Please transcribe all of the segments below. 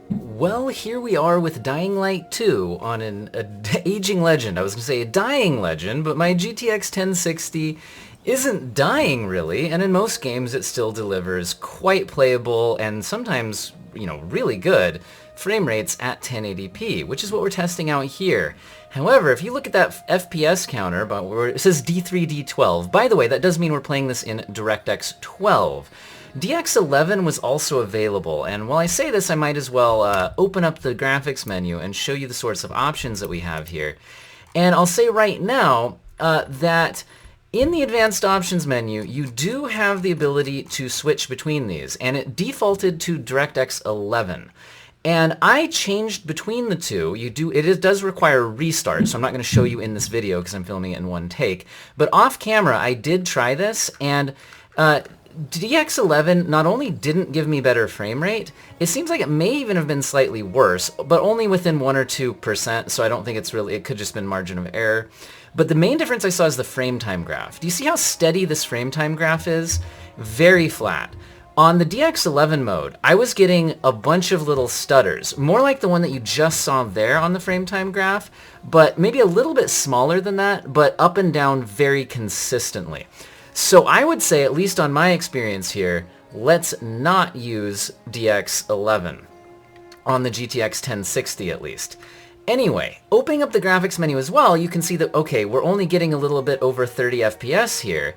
Well, here we are with Dying Light 2 on an aging legend. I was going to say a dying legend, but my GTX 1060 isn't dying really, and in most games it still delivers quite playable and sometimes, really good frame rates at 1080p, which is what we're testing out here. However, if you look at that FPS counter, it says D3D12. By the way, that does mean we're playing this in DirectX 12. DX11 was also available, and while I say this, I might as well open up the graphics menu and show you the sorts of options that we have here. And I'll say right now that in the advanced options menu, you do have the ability to switch between these, and it defaulted to DirectX 11. And I changed between the two. It does require a restart, so I'm not going to show you in this video because I'm filming it in one take. But off camera, I did try this, and DX11 not only didn't give me better frame rate, it seems like it may even have been slightly worse, but only within 1 or 2%, so I don't think it could just been margin of error. But the main difference I saw is the frame time graph. Do you see how steady this frame time graph is? Very flat. On the DX11 mode, I was getting a bunch of little stutters, more like the one that you just saw there on the frame time graph, but maybe a little bit smaller than that, but up and down very consistently. So I would say, at least on my experience here, let's not use DX11 on the GTX 1060 at least. Anyway, opening up the graphics menu as well, you can see that, okay, we're only getting a little bit over 30 FPS here.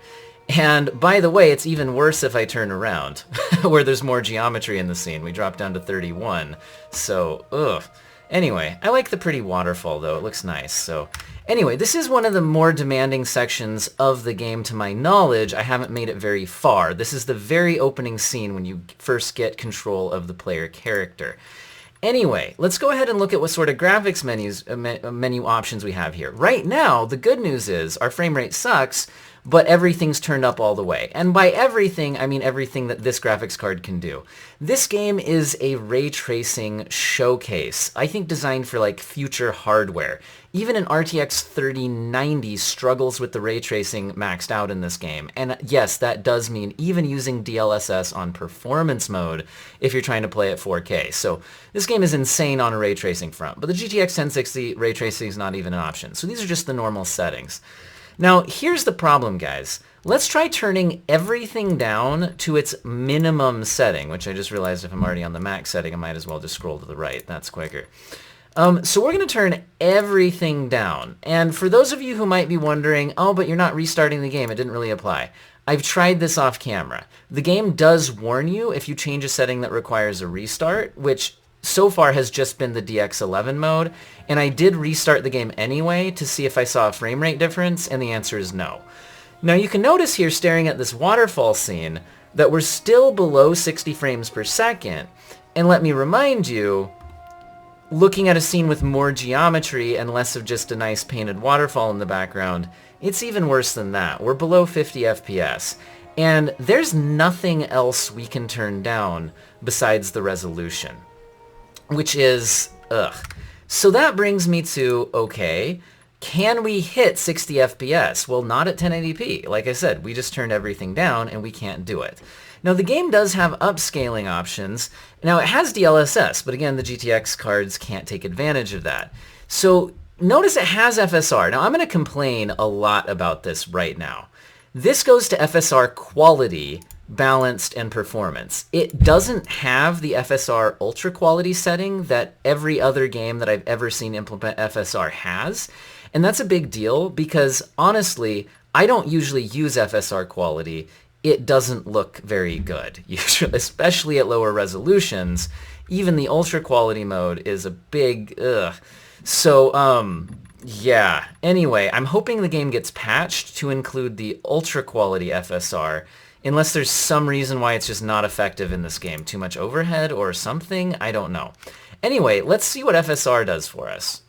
And by the way, it's even worse if I turn around, where there's more geometry in the scene. We drop down to 31. So, ugh. Anyway, I like the pretty waterfall though. It looks nice. So, anyway, this is one of the more demanding sections of the game to my knowledge. I haven't made it very far. This is the very opening scene when you first get control of the player character. Anyway, let's go ahead and look at what sort of graphics menu options we have here. Right now, the good news is our frame rate sucks, but everything's turned up all the way. And by everything, I mean everything that this graphics card can do. This game is a ray tracing showcase, I think designed for like future hardware. Even an RTX 3090 struggles with the ray tracing maxed out in this game. And yes, that does mean even using DLSS on performance mode if you're trying to play at 4K. So this game is insane on a ray tracing front, but the GTX 1060 ray tracing is not even an option. So these are just the normal settings. Now, here's the problem, guys. Let's try turning everything down to its minimum setting, which I just realized if I'm already on the max setting, I might as well just scroll to the right. That's quicker. So we're going to turn everything down. And for those of you who might be wondering, oh, but you're not restarting the game, it didn't really apply. I've tried this off camera. The game does warn you if you change a setting that requires a restart, which so far has just been the DX11 mode, and I did restart the game anyway to see if I saw a frame rate difference, and the answer is no. Now you can notice here, staring at this waterfall scene, that we're still below 60 frames per second, and let me remind you, looking at a scene with more geometry and less of just a nice painted waterfall in the background, it's even worse than that. We're below 50 FPS, and there's nothing else we can turn down besides the resolution. Which is, ugh. So that brings me to, okay, can we hit 60 FPS? Well, not at 1080p. Like I said, we just turned everything down and we can't do it. Now, the game does have upscaling options. Now, it has DLSS, but again, the GTX cards can't take advantage of that. So notice it has FSR. Now, I'm going to complain a lot about this right now. This goes to FSR Quality, Balanced, and Performance. It doesn't have the FSR Ultra Quality setting that every other game that I've ever seen implement FSR has. And that's a big deal because, honestly, I don't usually use FSR Quality. It doesn't look very good, usually, especially at lower resolutions. Even the Ultra Quality mode is a big ugh. So, yeah. Anyway, I'm hoping the game gets patched to include the Ultra Quality FSR, unless there's some reason why it's just not effective in this game. Too much overhead or something? I don't know. Anyway, let's see what FSR does for us.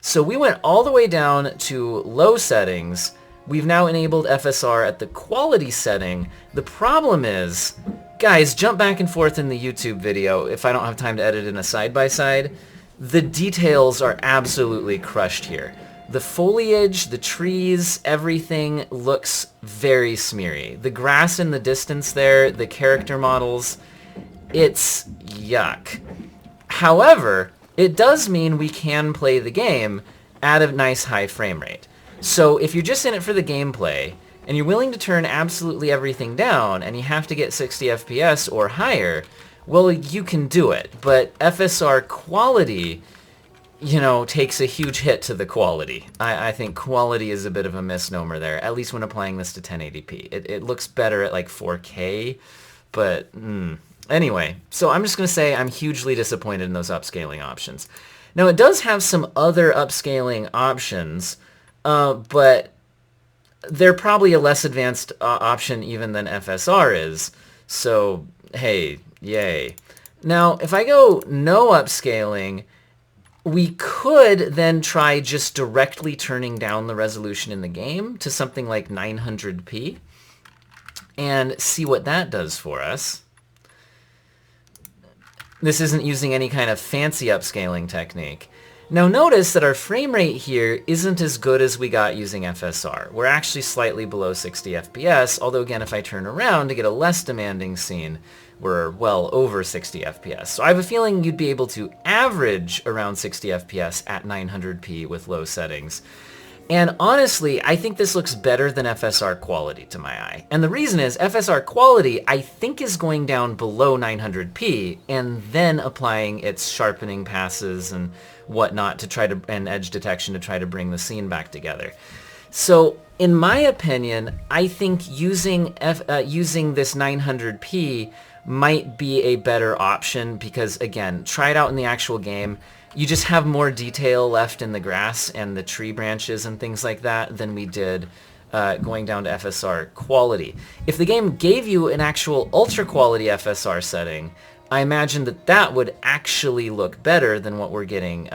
So we went all the way down to low settings. We've now enabled FSR at the quality setting. The problem is, guys, jump back and forth in the YouTube video if I don't have time to edit in a side-by-side. The details are absolutely crushed here. The foliage, the trees, everything looks very smeary. The grass in the distance there, the character models, it's yuck. However, it does mean we can play the game at a nice high frame rate. So if you're just in it for the gameplay, and you're willing to turn absolutely everything down, and you have to get 60 FPS or higher, well, you can do it. But FSR quality, takes a huge hit to the quality. I think quality is a bit of a misnomer there, at least when applying this to 1080p. It looks better at like 4K, but anyway. So I'm just going to say I'm hugely disappointed in those upscaling options. Now, it does have some other upscaling options, but they're probably a less advanced option even than FSR is. So, hey, yay. Now, if I go no upscaling, we could then try just directly turning down the resolution in the game to something like 900p and see what that does for us. This isn't using any kind of fancy upscaling technique. Now notice that our frame rate here isn't as good as we got using FSR. We're actually slightly below 60 FPS, although again, if I turn around to get a less demanding scene, we're well over 60 FPS. So I have a feeling you'd be able to average around 60 FPS at 900p with low settings. And honestly, I think this looks better than FSR quality to my eye. And the reason is FSR quality, I think, is going down below 900p and then applying its sharpening passes and whatnot to try to, and edge detection to try to bring the scene back together. So in my opinion, I think using this 900p might be a better option because, again, try it out in the actual game. You just have more detail left in the grass and the tree branches and things like that than we did going down to FSR quality. If the game gave you an actual ultra quality FSR setting, I imagine that that would actually look better than what we're getting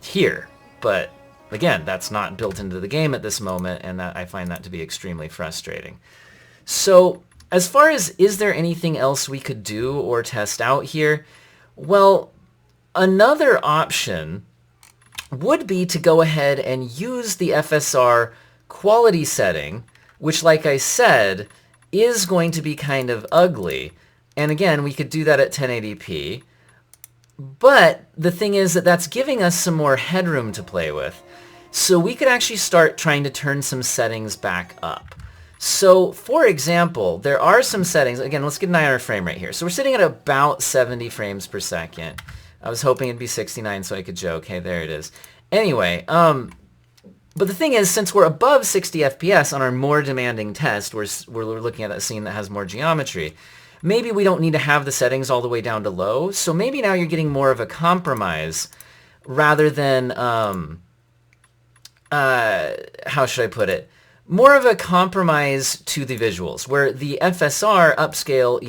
here. But again, that's not built into the game at this moment, and I find that to be extremely frustrating. So as far as is there anything else we could do or test out here? Well, another option would be to go ahead and use the FSR quality setting, which, like I said, is going to be kind of ugly. And again, we could do that at 1080p. But the thing is that that's giving us some more headroom to play with. So we could actually start trying to turn some settings back up. So, for example, there are some settings. Again, let's get an eye on our frame rate here. So we're sitting at about 70 frames per second. I was hoping it'd be 69 so I could joke. Hey, there it is. Anyway, but the thing is, since we're above 60 FPS on our more demanding test, we're looking at a scene that has more geometry, maybe we don't need to have the settings all the way down to low. So maybe now you're getting more of a compromise rather than, how should I put it? More of a compromise to the visuals, where the FSR upscale,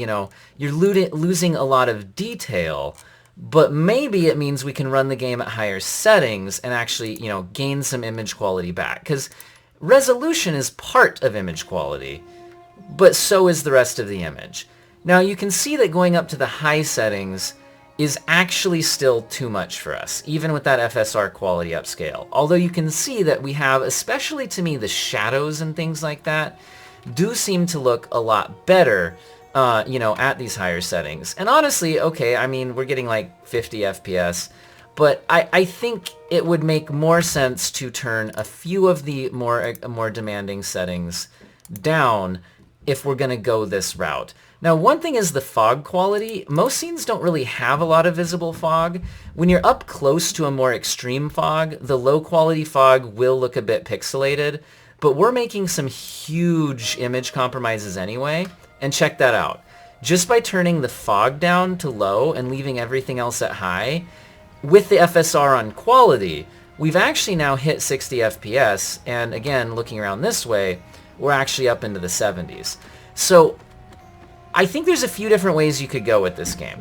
you're losing a lot of detail, but maybe it means we can run the game at higher settings and actually, gain some image quality back. Because resolution is part of image quality, but so is the rest of the image. Now, you can see that going up to the high settings is actually still too much for us, even with that FSR quality upscale. Although you can see that we have, especially to me, the shadows and things like that do seem to look a lot better, at these higher settings. And honestly, okay, I mean, we're getting like 50 FPS, but I think it would make more sense to turn a few of the more demanding settings down if we're going to go this route. Now, one thing is the fog quality. Most scenes don't really have a lot of visible fog. When you're up close to a more extreme fog, the low quality fog will look a bit pixelated, but we're making some huge image compromises anyway. And check that out. Just by turning the fog down to low and leaving everything else at high, with the FSR on quality, we've actually now hit 60 FPS, and again, looking around this way, we're actually up into the 70s. So I think there's a few different ways you could go with this game.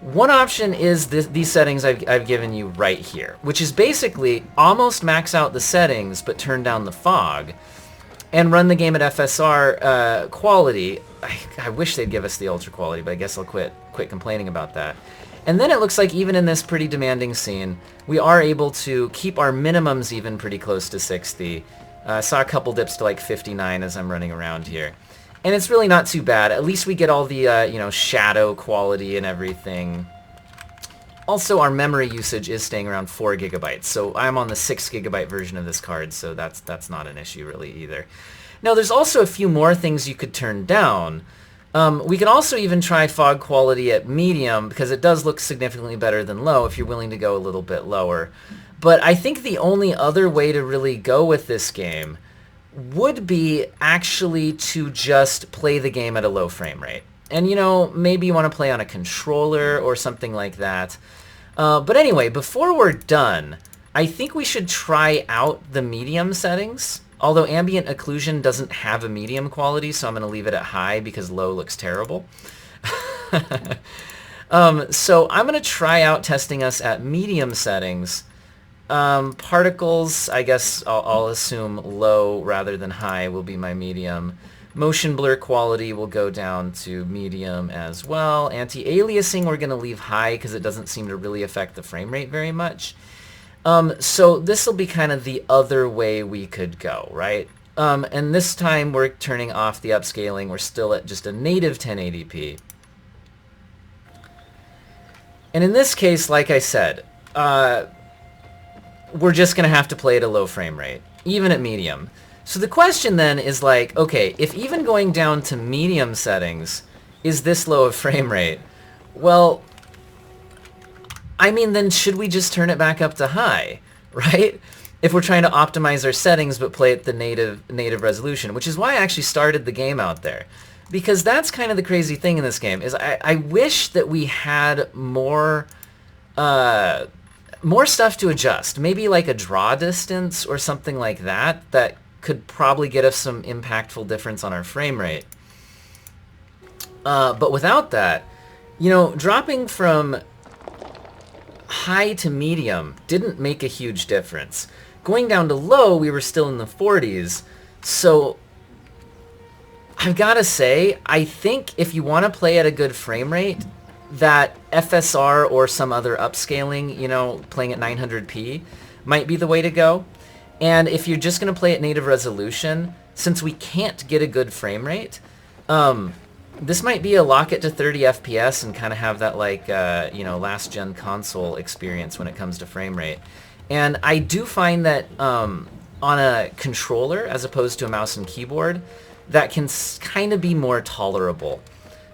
One option is these settings I've given you right here, which is basically almost max out the settings but turn down the fog and run the game at FSR quality. I wish they'd give us the ultra quality, but I guess I'll quit complaining about that. And then it looks like even in this pretty demanding scene, we are able to keep our minimums even pretty close to 60. Saw a couple dips to like 59 as I'm running around here. And it's really not too bad. At least we get all the, shadow quality and everything. Also, our memory usage is staying around 4 gigabytes, so I'm on the 6 gigabyte version of this card, so that's not an issue really either. Now, there's also a few more things you could turn down. We can also even try fog quality at medium, because it does look significantly better than low if you're willing to go a little bit lower. But I think the only other way to really go with this game would be actually to just play the game at a low frame rate. And, you know, maybe you want to play on a controller or something like that. But anyway, before we're done, I think we should try out the medium settings. Although ambient occlusion doesn't have a medium quality, so I'm going to leave it at high because low looks terrible. So I'm going to try out testing us at medium settings. Particles, I guess I'll assume low rather than high will be my medium. Motion blur quality will go down to medium as well. Anti-aliasing we're going to leave high because it doesn't seem to really affect the frame rate very much. So this will be kind of the other way we could go, right? And this time we're turning off the upscaling. We're still at just a native 1080p. And in this case, like I said, we're just going to have to play at a low frame rate, even at medium. So the question then is like, okay, if even going down to medium settings is this low of frame rate, well, I mean, then should we just turn it back up to high, right? If we're trying to optimize our settings but play at the native resolution, which is why I actually started the game out there. Because that's kind of the crazy thing in this game, is I wish that we had more stuff to adjust. Maybe like a draw distance or something like that that could probably get us some impactful difference on our frame rate. But without that, you know, dropping from high to medium didn't make a huge difference. Going down to low, we were still in the 40s. So I've got to say, I think if you want to play at a good frame rate, that FSR or some other upscaling, you know, playing at 900p might be the way to go. And if you're just going to play at native resolution, since we can't get a good frame rate, this might be a lock it to 30 FPS and kind of have that like, you know, last gen console experience when it comes to frame rate. And I do find that on a controller, as opposed to a mouse and keyboard, that can kind of be more tolerable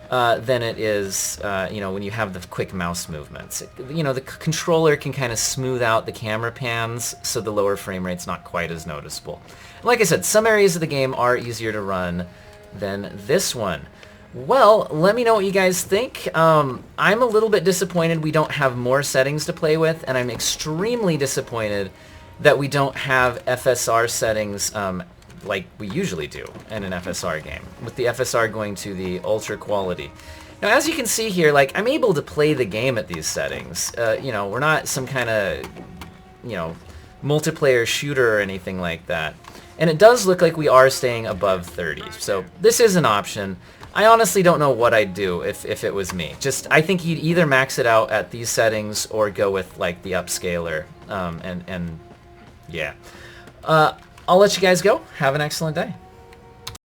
than it is, you know, when you have the quick mouse movements. You know, the controller can kind of smooth out the camera pans, so the lower frame rate's not quite as noticeable. Like I said, some areas of the game are easier to run than this one. Well, let me know what you guys think. I'm a little bit disappointed we don't have more settings to play with, and I'm extremely disappointed that we don't have FSR settings like we usually do in an FSR game, with the FSR going to the Ultra Quality. Now, as you can see here, like, I'm able to play the game at these settings. You know, we're not some kind of, you know, multiplayer shooter or anything like that. And it does look like we are staying above 30. So this is an option. I honestly don't know what I'd do if it was me. Just, I think you'd either max it out at these settings or go with, like, the upscaler. And yeah. I'll let you guys go. Have an excellent day.